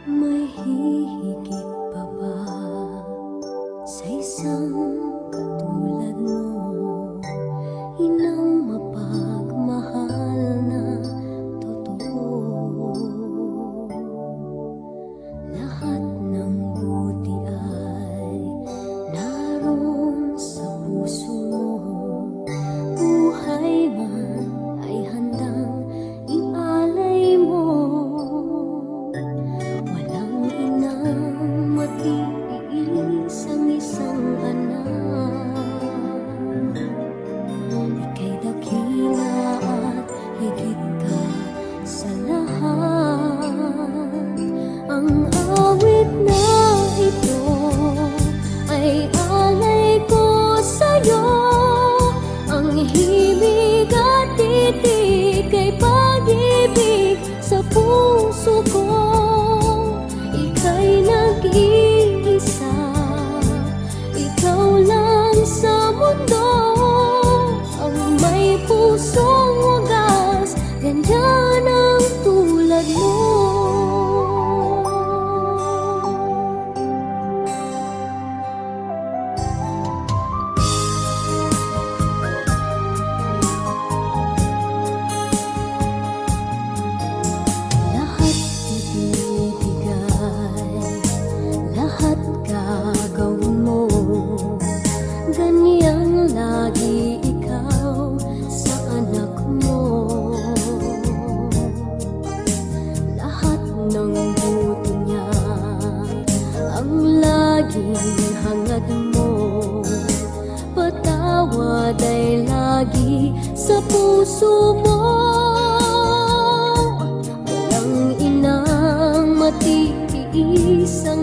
May hihigit pa ba sa isang katulad mo? Inang mapagmahal na totoo. Lahat ng buti ay naroon sa puso mo. Buhay man ay handang ialay mo. Walang inang matiis ang isang anak. Ika'y dakila at higit ka sa lahat. Ang awit na ito ay alay ko sa'yo. Ang himig at titig ay pag-ibig sa puso ko. Ika'y nag-iisa, ikaw lang sa mundo. Ang may pusong wagas, ganyan ang tulad mo. Lahat ibibigay, lahat gagawin mo. Ganyang lagi ikaw sa anak mo. Lahat ng buti niya ang laging hangad mo. Patawad ay lagi sa puso mo. Walang inang matiis ang